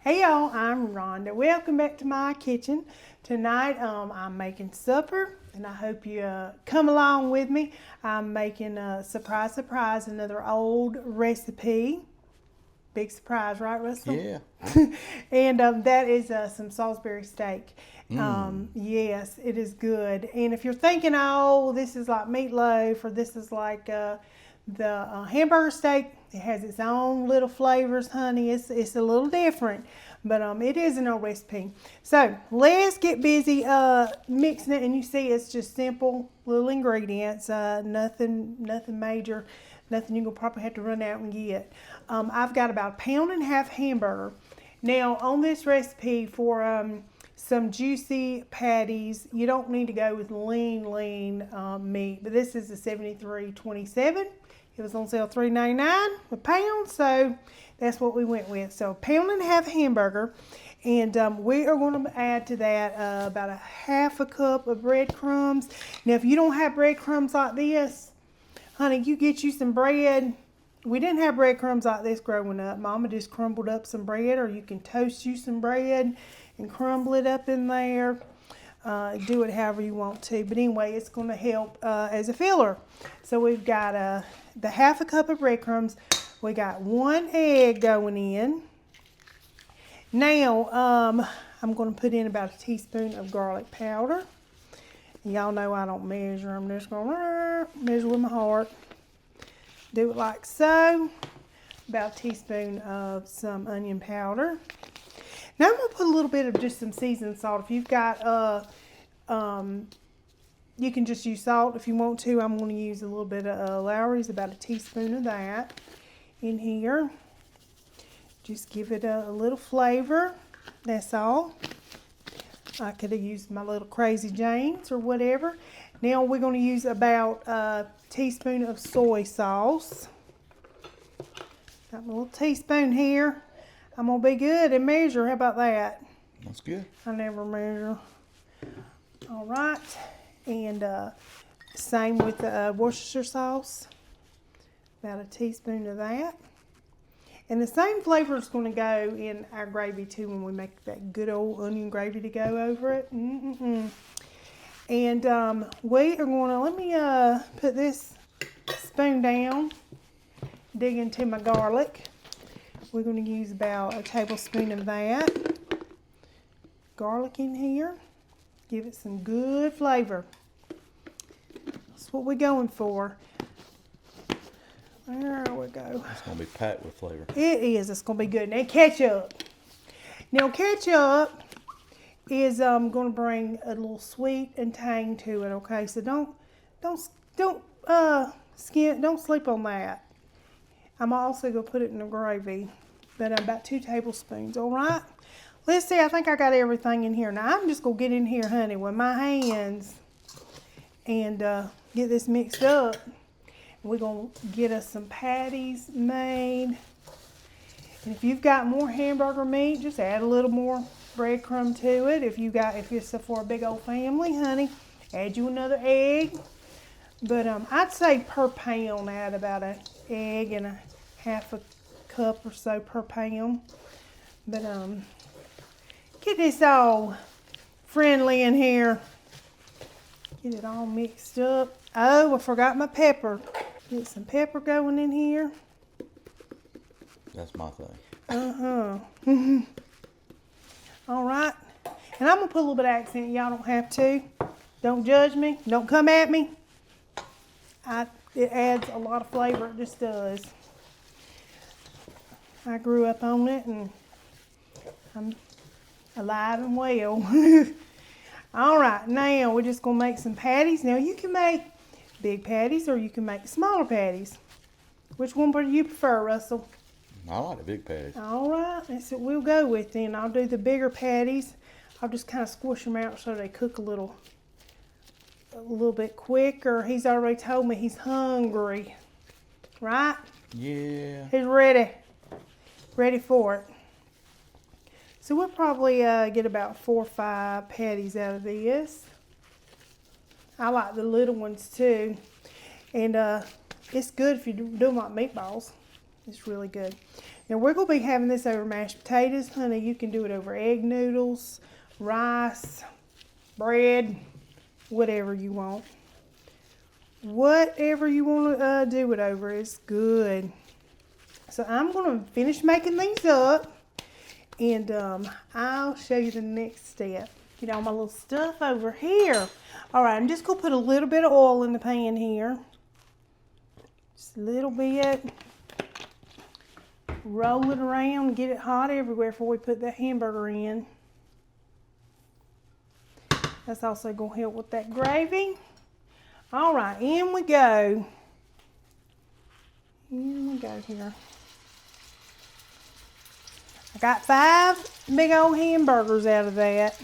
Hey y'all, I'm Rhonda. Welcome back to my kitchen. Tonight I'm making supper and I hope you come along with me. I'm making a surprise, another old recipe. Big surprise, right, Russell? Yeah. And that is some Salisbury steak. Yes, it is good. And if you're thinking, oh, this is like meatloaf or this is like the hamburger steak, it has its own little flavors, honey. It's a little different, but it is an old recipe. So let's get busy mixing it. And you see, it's just simple little ingredients. Nothing major. Nothing you're gonna probably have to run out and get. I've got about 1.5 pounds hamburger. Now on this recipe for some juicy patties, you don't need to go with lean meat, but this is a 73.27. It was on sale $3.99 a pound, so that's what we went with. So 1.5 pounds hamburger, and we are going to add to that about 1/2 cup of breadcrumbs. Now if you don't have breadcrumbs like this, honey, you get you some bread. We didn't have breadcrumbs like this growing up. Mama just crumbled up some bread, or you can toast you some bread and crumble it up in there. Do it however you want to. But anyway, it's going to help as a filler. So we've got the 1/2 cup of breadcrumbs. We got 1 egg going in. Now, I'm going to put in about a teaspoon of garlic powder. Y'all know I don't measure. I'm just going to measure with my heart. Do it like so. About a teaspoon of some onion powder. Now I'm going to put a little bit of just some seasoned salt. If you've got, you can just use salt if you want to. I'm going to use a little bit of Lowry's, about a teaspoon of that in here. Just give it a little flavor. That's all. I could have used my little Crazy Jane's or whatever. Now we're going to use about a teaspoon of soy sauce. Got my little teaspoon here. I'm going to be good and measure. How about that? That's good. I never measure. All right. And same with the Worcestershire sauce. About a teaspoon of that. And the same flavor is going to go in our gravy too when we make that good old onion gravy to go over it. And we are going to, let me put this spoon down, dig into my garlic. We're going to use about a tablespoon of that garlic in here. Give it some good flavor. That's what we're going for. There we go. It's going to be packed with flavor. It is. It's going to be good. Now ketchup. Now ketchup is going to bring a little sweet and tang to it. Okay, so don't sleep on that. I'm also going to put it in the gravy, but about 2 tablespoons. All right. Let's see. I think I got everything in here. Now I'm just going to get in here, honey, with my hands and get this mixed up. We're going to get us some patties made. And if you've got more hamburger meat, just add a little more breadcrumb to it. If it's for a big old family, honey, add you another egg. But I'd say per pound, add about an egg and 1/2 cup or so per pound. But get this all friendly in here. Get it all mixed up. Oh, I forgot my pepper. Get some pepper going in here. That's my thing. All right. And I'm going to put a little bit of accent. Y'all don't have to. Don't judge me. Don't come at me. It adds a lot of flavor. It just does. I grew up on it and I'm alive and well. All right. Now we're just going to make some patties. Now you can make big patties or you can make smaller patties. Which one do you prefer, Russell? I like the big patties. All right, that's what we'll go with then. I'll do the bigger patties. I'll just kind of squish them out so they cook a little bit quicker. He's already told me he's hungry, right? Yeah. He's ready for it. So we'll probably get about 4 or 5 patties out of this. I like the little ones too. And it's good if you do them like meatballs. It's really good. Now we're going to be having this over mashed potatoes, honey. You can do it over egg noodles, rice, bread, whatever you want. Whatever you want to do it over is good. So I'm going to finish making these up, and I'll show you the next step. Get all my little stuff over here. All right, I'm just going to put a little bit of oil in the pan here. Just a little bit. Roll it around, get it hot everywhere before we put that hamburger in. That's also going to help with that gravy. All right, in we go. In we go here. I got 5 big old hamburgers out of that.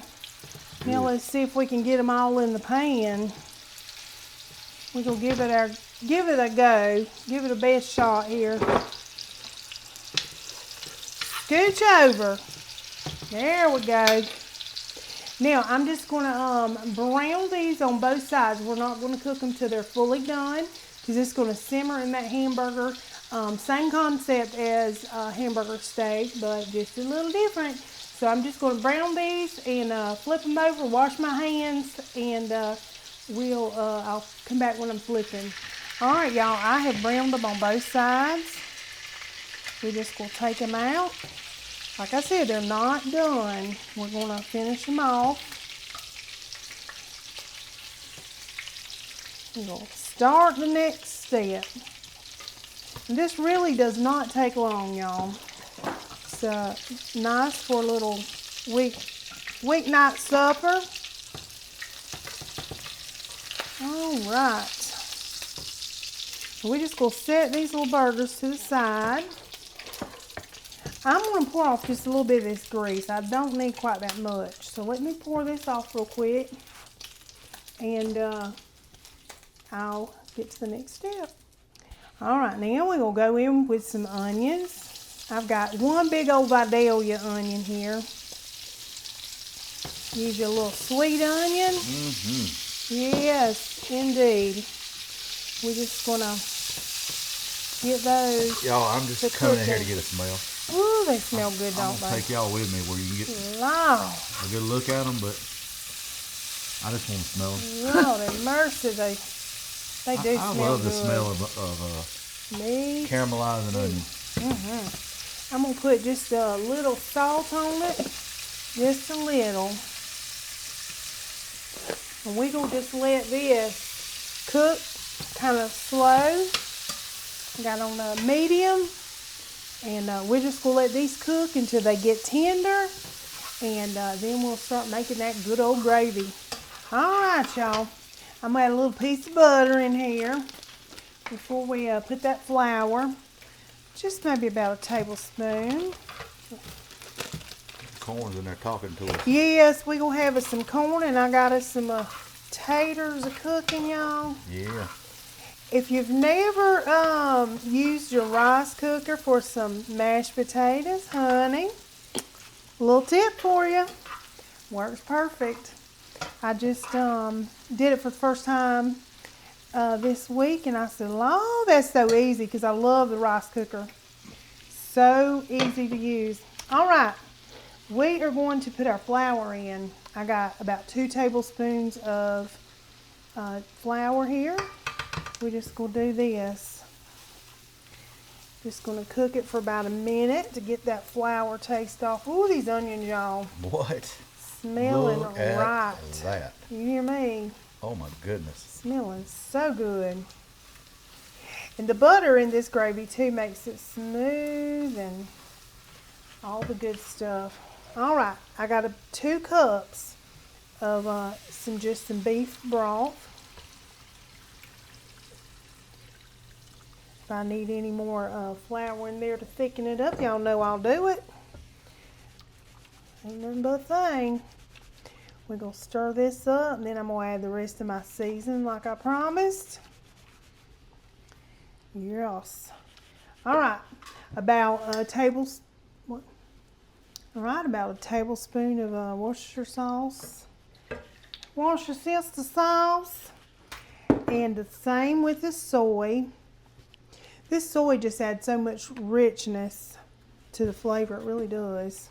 Good. Now let's see if we can get them all in the pan. We're gonna give it a go. Give it a best shot here. Scooch over. There we go. Now I'm just gonna brown these on both sides. We're not gonna cook them till they're fully done, because it's gonna simmer in that hamburger. Same concept as hamburger steak, but just a little different. So I'm just gonna brown these and flip them over, wash my hands, and I'll come back when I'm flipping. All right, y'all, I have browned them on both sides. We're just gonna take them out. Like I said, they're not done. We're gonna finish them off. We're gonna start the next step. And this really does not take long, y'all. It's nice for a little weeknight supper. All right. We're just gonna set these little burgers to the side. I'm going to pour off just a little bit of this grease. I don't need quite that much. So let me pour this off real quick. And I'll get to the next step. All right, now we're going to go in with some onions. I've got one big old Vidalia onion here. Use your little sweet onion. Mm-hmm. Yes, indeed. We're just going to get those. Y'all, I'm just coming in here to get a smell. Ooh, they smell good, don't they? I'm gonna take y'all with me where you can get Lord. a good look at them, but I just want to smell them. Lord have mercy, they do smell good. I love the smell of caramelizing onions. Mm-hmm. I'm gonna put just a little salt on it, just a little, and we're gonna just let this cook kind of slow. Got on a medium. And we're just going to let these cook until they get tender. And then we'll start making that good old gravy. All right, y'all. I'm going to add a little piece of butter in here before we put that flour. Just maybe about a tablespoon. Corn's in there talking to us. Yes, we're going to have us some corn. And I got us some taters cooking, y'all. Yeah. If you've never used your rice cooker for some mashed potatoes, honey, a little tip for you. Works perfect. I just did it for the first time this week, and I said, oh, that's so easy, because I love the rice cooker. So easy to use. All right, we are going to put our flour in. I got about 2 tablespoons of flour here. We're just going to do this. Just going to cook it for about a minute to get that flour taste off. Ooh, these onions, y'all. What? Smelling Look at right. that. You hear me? Oh my goodness. Smelling so good. And the butter in this gravy too makes it smooth and all the good stuff. All right, I got 2 cups of some beef broth. If I need any more flour in there to thicken it up, y'all know I'll do it. Ain't nothing but a thing. We're going to stir this up, and then I'm going to add the rest of my seasoning like I promised. Yes. All right, about a tablespoon of Worcestershire sauce. Worcestershire sauce. And the same with the soy. This soy just adds so much richness to the flavor. It really does.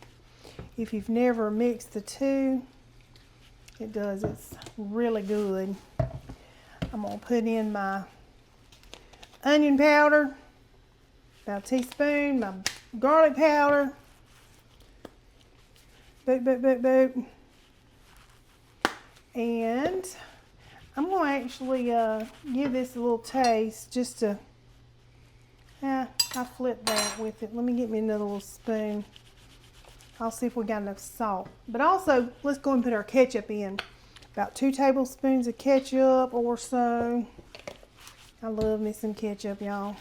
If you've never mixed the two, it does. It's really good. I'm going to put in my onion powder, about a teaspoon, my garlic powder. Boop, boop, boop, boop. And I'm going to actually give this a little taste just to, I flipped that with it. Let me get me another little spoon. I'll see if we got enough salt. But also, let's go and put our ketchup in. About 2 tablespoons of ketchup or so. I love me some ketchup, y'all.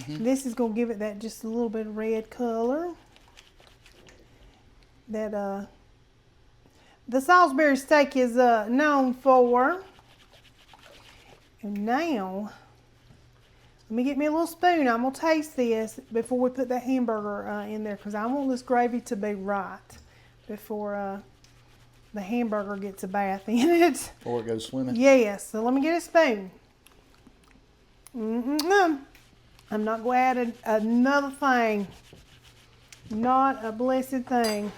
This is going to give it that just a little bit of red color. That the Salisbury steak is known for. And now, let me get me a little spoon. I'm going to taste this before we put that hamburger in there, because I want this gravy to be right before the hamburger gets a bath in it. Before it goes swimming? Yes. So let me get a spoon. I'm not going to add another thing. Not a blessed thing.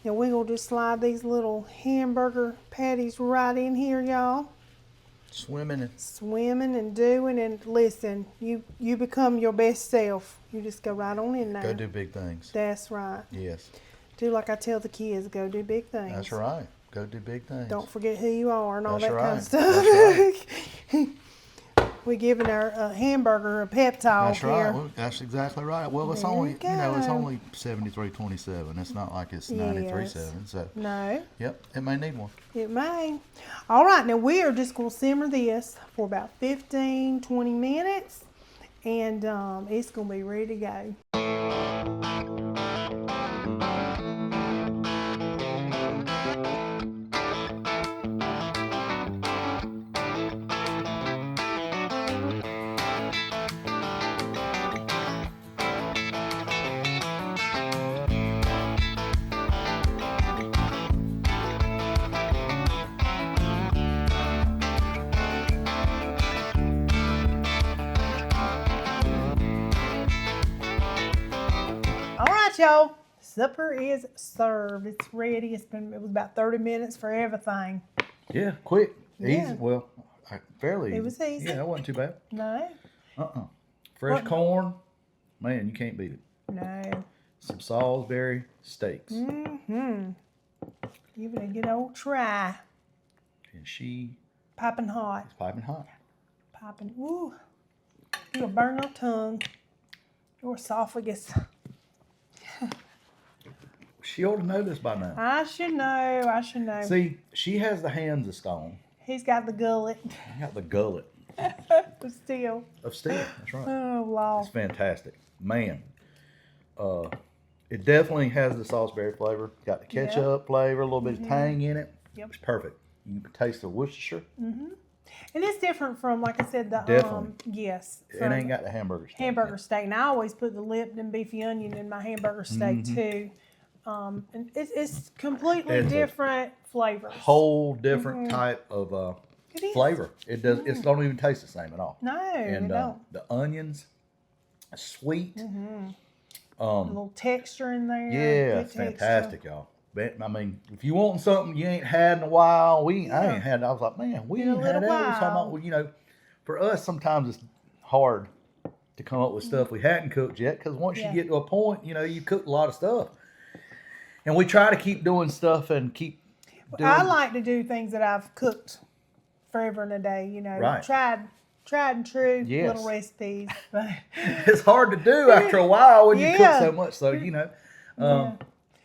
Now we're going to just slide these little hamburger patties right in here, y'all. Swimming And doing, and listen, you become your best self. You just go right on in there. Go do big things. That's right. Yes. Do like I tell the kids, go do big things. That's right. Go do big things. Don't forget who you are and all That's that right. kind of stuff. That's right. We're giving our hamburger a pep talk That's here. right. Well, that's exactly right. Well, it's There only, you it's go. only 73.27. It's not like it's Yes. 93.7. So, No, yep, it may need one. it may. All right, now we are just going to simmer this for about 15, 20 minutes, and it's going to be ready to go. Y'all, supper is served. It's ready. It was about 30 minutes for everything. Yeah, quick, Yeah. easy. Well, fairly easy. It was easy. Yeah, that wasn't too bad. No, Fresh What? corn, man, you can't beat it. no. Some Salisbury steaks. Give it a good old try. And she Piping hot. is piping hot. Piping. Ooh. You'll burn your tongue. Your esophagus. She ought to know this by now. I should know. See, she has the hands of stone. He's got the gullet. I got the gullet But still. of steel. That's right. Oh, Lord. It's fantastic. Man, it definitely has the Salisbury flavor. Got the ketchup flavor, a little bit of tang in it. Yep. It's perfect. You can taste the Worcestershire. And it's different from, like I said, the Definitely. yes. It from ain't got the hamburger steak. hamburger steak. And I always put the Lipton beefy onion in my hamburger steak too. And it's completely It's a different flavors. Whole different type of It is. flavor. It does. It don't even taste the same at all. No, And they don't. the onions, sweet. A little texture in there. Yeah, good it's texture. fantastic, y'all. I mean, if you want something you ain't had in a while, I ain't had. I was like, man, we In a ain't had that. little We was talking about, while. you know, for us sometimes it's hard to come up with stuff we hadn't cooked yet, because once Yeah. you get to a point, you know, you cook a lot of stuff, and we try to keep doing stuff and keep. Doing, I like to do things that I've cooked forever and a day. You know, Right. tried and true Yes. little recipes. But It's hard to do after a while when you cook Yeah. so much. So you know,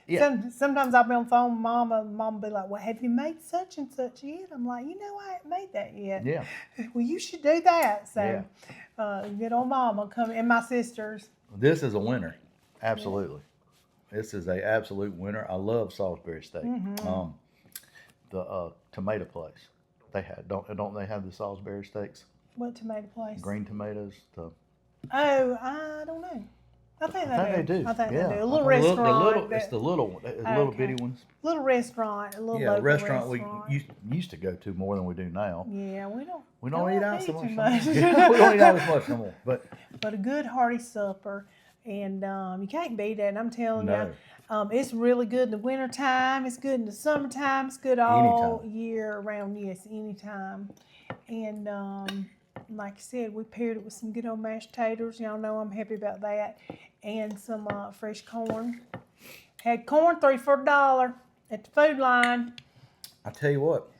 yeah. Sometimes I'll be on the phone with Mama. Mama be like, "Well, have you made such and such yet?" I'm like, "You know, I haven't made that yet." yeah. Well, you should do that. So, good old Mama come, and my sisters. This is a winner, absolutely. This is a absolute winner. I love Salisbury steak. The tomato place they had don't they have the Salisbury steaks? What tomato place? Green tomatoes. Oh, I don't know. I think I think they do. they do. I think yeah. they do. A I little think restaurant. it's the little Okay. bitty ones. Little restaurant, a little Yeah, local restaurant restaurant. we used to go to more than we do now. Yeah, We don't eat out so too much. much. We don't eat out as much no more. But a good hearty supper, and you can't beat that. And I'm telling no, you, it's really good in the wintertime. It's good in the summertime. It's good all Anytime. year round. Yes, anytime. And like I said, we paired it with some good old mashed taters. Y'all know I'm happy about that. And some fresh corn. Had corn 3 for $1 at the food line. I tell you what,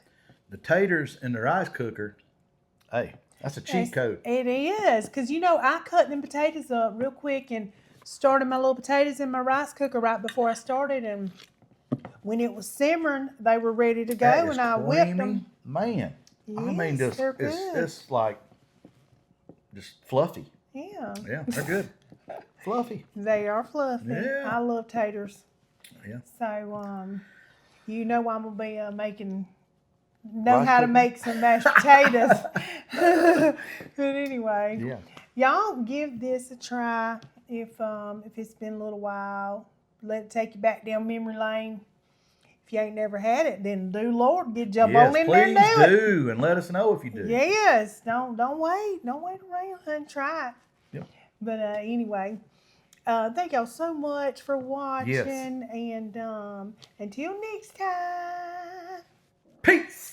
the taters in the rice cooker, hey, that's a cheat code. It is, because I cut them potatoes up real quick and started my little potatoes in my rice cooker right before I started. And when it was simmering, they were ready to go, That is and I creamy, whipped them. man. I mean, Yes, they're good. it's like just fluffy. Yeah. Yeah, they're good. Fluffy. They are fluffy. Yeah. I love taters. Yeah. So, I'm gonna be making. Rice How to cooker? make some mashed potatoes. But anyway, Yeah. y'all give this a try if it's been a little while. Let it take you back down memory lane. If you ain't never had it, then Lord, jump on in there and Please do it. do, and let us know if you do. Yes, don't wait around and try it. Yep. But anyway, thank y'all so much for watching, Yes. and until next time. Peace.